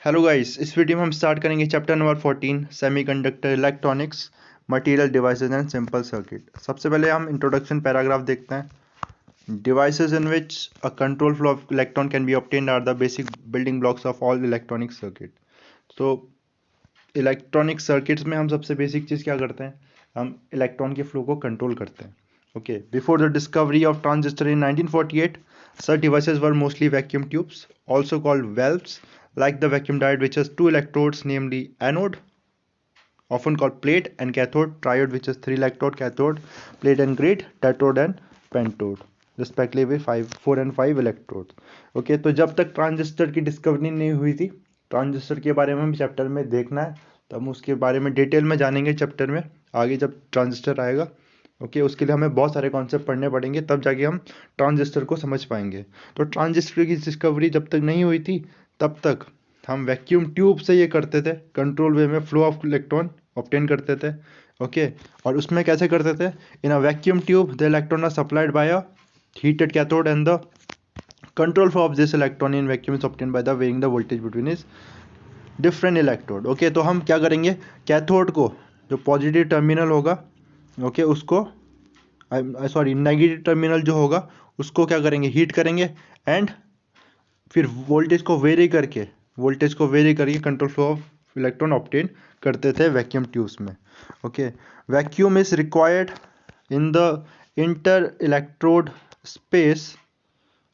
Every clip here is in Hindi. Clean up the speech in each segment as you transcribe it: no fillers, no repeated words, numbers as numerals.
हेलो गाइस, इस वीडियो में हम स्टार्ट करेंगे chapter number 14 semiconductor electronics material devices and simple circuit. सबसे पहले हम इंट्रोडक्शन पैराग्राफ देखते हैं। Devices in which a control flow of electron can be obtained are the basic building blocks of all electronic circuit. तो इलेक्ट्रॉनिक सर्किट्स में हम सबसे बेसिक चीज़ क्या करते हैं, हम इलेक्ट्रॉन के फ्लो को कंट्रोल करते हैं। Okay, before the discovery of transistor in 1948 such devices were mostly vacuum tubes, also called valves, like the vacuum diode, which has two electrodes, namely anode, often called plate, and cathode, triode, which has three electrode, cathode, plate and grid, tetrode and pentode, respectively 4 and 5 electrodes. Okay, तो जब तक ट्रांजिस्टर की डिस्कवरी नहीं हुई थी, ट्रांजिस्टर के बारे में हम चैप्टर में देखना है, तो हम उसके बारे में डिटेल में जानेंगे चैप्टर में आगे जब ट्रांजिस्टर आएगा। ओके, उसके लिए हमें बहुत सारे कॉन्सेप्ट पढ़ने पड़ेंगे, तब जाके हम ट्रांजिस्टर को समझ पाएंगे। तो ट्रांजिस्टर की डिस्कवरी जब तक नहीं हुई थी, तब तक हम वैक्यूम ट्यूब से ये करते थे, कंट्रोल वे में फ्लो ऑफ इलेक्ट्रॉन ऑब्टेन करते थे। ओके, और उसमें कैसे करते थे? In a vacuum tube the electron are supplied by a heated cathode and the control flow of this electron in vacuum is obtained by the varying the voltage between its different electrode. Okay, तो हम क्या करेंगे, कैथोड को जो पॉजिटिव टर्मिनल होगा, ओके, उसको सॉरी नेगेटिव टर्मिनल जो होगा उसको क्या करेंगे, हीट करेंगे, एंड फिर वोल्टेज को वेरी करके control flow of electron obtain करते थे वैक्यूम ट्यूब्स में। Okay, vacuum is required in the inter electrode space,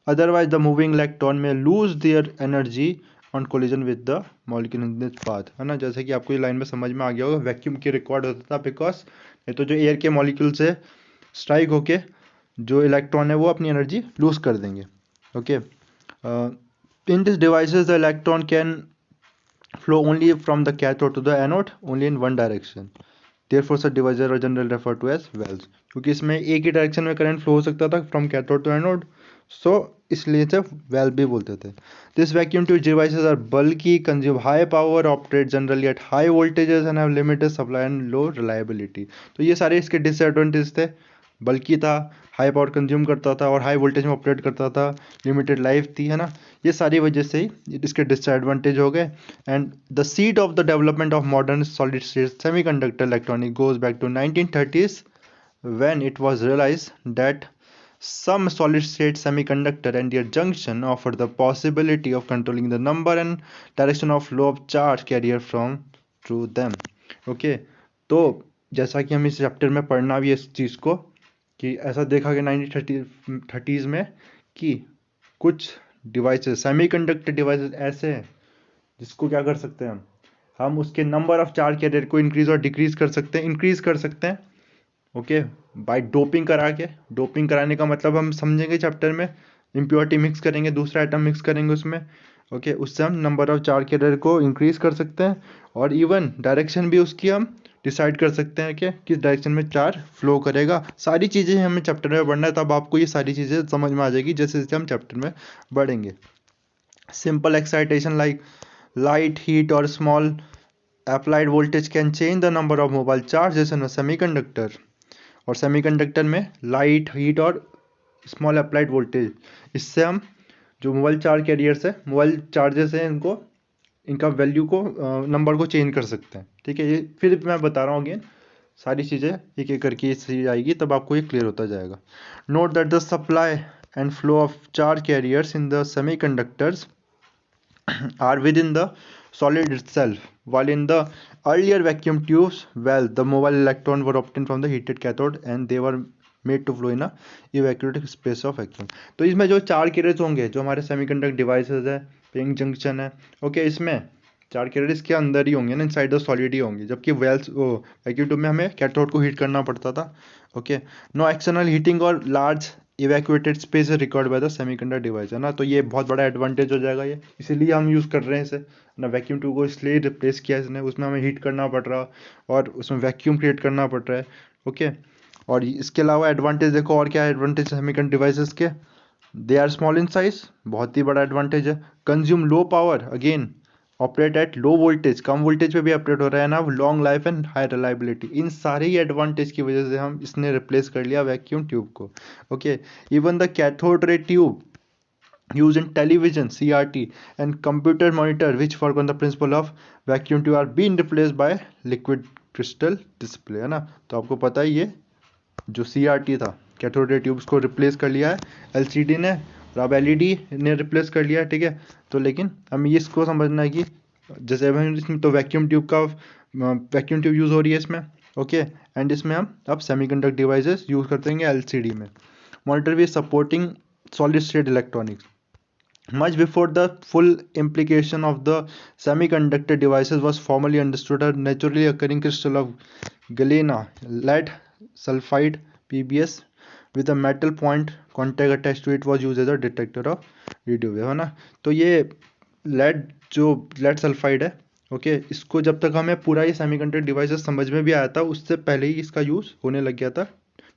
otherwise the moving electron may lose their energy on collision with the molecule in this path, है ना। जैसे कि आपको ये लाइन में समझ में आ गया होगा, वैक्यूम की रिक्वायर्ड होता था बिकॉज नहीं तो जो एयर के मॉलिक्यूल से स्ट्राइक होके जो इलेक्ट्रॉन है वो अपनी एनर्जी लूज कर देंगे। Okay, in this devices the electron can flow only from the cathode to the anode only in one direction. Therefore such devices are generally referred to as valves, क्योंकि इसमें एक ही डायरेक्शन में करंट फ्लो हो सकता था from cathode to anode, so इसलिए इसे वेल्व भी बोलते थे। This vacuum tube devices are bulky, consume high power, operate generally at high voltages and have limited supply and low reliability. तो ये सारे इसके डिसएडवांटेज थे। बल्कि था, हाई पावर कंज्यूम करता था और हाई वोल्टेज में ऑपरेट करता था, लिमिटेड लाइफ थी, है ना। ये सारी वजह से ही इसके डिसएडवांटेज हो गए। And the seed of the development of modern solid state semiconductor electronic goes back to 1930s when it was realized that some solid state semiconductor and their junction offer the possibility of controlling the number and direction of flow of charge carrier from through them. Okay, तो जैसा कि हम इस चैप्टर में पढ़ना भी इस चीज़ को कि ऐसा देखा कि 1930s में कि कुछ डिवाइसेस, सेमीकंडक्टर डिवाइसेस ऐसे हैं जिसको क्या कर सकते हैं, हम उसके नंबर ऑफ चार्ज कैरियर को इंक्रीज और डिक्रीज कर सकते हैं, इंक्रीज कर सकते हैं। ओके, बाय डोपिंग करा के, डोपिंग कराने का मतलब हम समझेंगे चैप्टर में, इम्प्योरिटी मिक्स करेंगे, दूसरा आइटम मिक्स करेंगे उसमें। ओके, उससे हम नंबर ऑफ चार्ज कैरियर को इंक्रीज कर सकते हैं और इवन डायरेक्शन भी उसकी हम डिसाइड कर सकते हैं कि किस डायरेक्शन में चार्ज फ्लो करेगा। सारी चीज़ें हमें चैप्टर में पढ़ना है, तब आपको ये सारी चीज़ें समझ में आ जाएगी जैसे जैसे हम चैप्टर में बढ़ेंगे। Simple excitation like light, heat, or small applied voltage can change the number of mobile charges in a semiconductor. और सेमीकंडक्टर में लाइट, हीट और स्मॉल अप्लाइड वोल्टेज, इससे हम जो मोबाइल चार्ज कैरियर्स है, मोबाइल चार्जेस हैं, इनको इनका वैल्यू को, नंबर को चेंज कर सकते हैं। ठीक है, ये फिर मैं बता रहा हूँ अगेन, सारी चीज़ें एक एक करके चीज़ आएगी तब आपको ये क्लियर होता जाएगा। Note that the supply and flow of charge carriers in the semiconductors are within the solid itself, while in the earlier vacuum tubes, well, the mobile electron were obtained from the heated cathode and they were made to flow in a evacuated space of vacuum. तो इसमें जो चार कैरियर्स होंगे, जो हमारे सेमीकंडक्टर डिवाइसेस है, पिन जंक्शन है, ओके, इसमें चार कैरियर इसके अंदर ही होंगे ना, इनसाइड द सॉलिड ही होंगे, जबकि वेल्स वैक्यूम ट्यूब में हमें कैथोड को हीट करना पड़ता था। ओके, नो एक्सटर्नल हीटिंग और लार्ज इवैक्यूएटेड स्पेस है record by the semiconductor device, है ना। तो ये बहुत बड़ा एडवांटेज हो जाएगा, ये इसीलिए हम यूज़ कर रहे हैं इसे ना। वैक्यूम ट्यूब को इसलिए रिप्लेस किया इसने, उसमें हमें हीट करना पड़ रहा और उसमें वैक्यूम क्रिएट करना पड़ रहा है। ओके, और इसके अलावा एडवांटेज देखो, और क्या एडवांटेज सेमीकंडक्टर डिवाइसेस के, they are small in size, बहुत ही बड़ा एडवांटेज है। Consume low power, again operate at low voltage, कम वोल्टेज पे भी ऑपरेट हो रहा है ना, long life and high reliability. इन सारे ही एडवांटेज की वजह से हम इसने रिप्लेस कर लिया वैक्यूम ट्यूब को। Okay, even the cathode ray tube used in television CRT and computer monitor which work on the principle of vacuum tube are being replaced by liquid crystal display, है ना। तो आपको पता है ये जो CRT था कैथोड रे ट्यूब्स को रिप्लेस कर लिया है LCD ने, और अब LED ने रिप्लेस कर लिया है, ठीक है। तो लेकिन हमें इसको समझना है कि जैसे इसमें तो वैक्यूम ट्यूब यूज़ हो रही है इसमें, ओके। एंड इसमें हम अब सेमीकंडक्टर डिवाइसेस यूज़ करते हैं LCD में। मॉनिटर भी supporting solid state electronics. Much before the full implication of the semiconductor devices was formally understood, a naturally occurring crystal of galena, lead sulfide PBS with a metal point contact attached to it was used as a detector of radio wave, है ना। तो ये लेड सल्फाइड है, ओके। इसको जब तक हमें पूरा ये सेमीकंडक्टर डिवाइसेस समझ में भी आया था उससे पहले ही इसका यूज़ होने लग गया था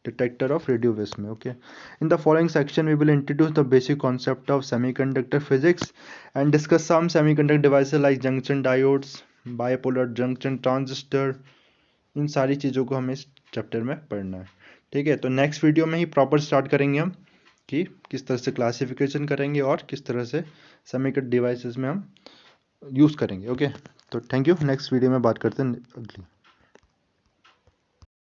detector of radio waves में, okay। In the following section we will introduce the basic concept of semiconductor physics and discuss some semiconductor devices like junction diodes, bipolar junction transistor। इन सारी चीज़ों को हमें इस चैप्टर में पढ़ना है, ठीक है। तो नेक्स्ट वीडियो में ही प्रॉपर स्टार्ट करेंगे हम कि किस तरह से क्लासिफिकेशन करेंगे और किस तरह से सेमीकंडक्टर डिवाइसेस में हम यूज़ करेंगे, ओके। तो थैंक यू, नेक्स्ट वीडियो में बात करते हैं अगली।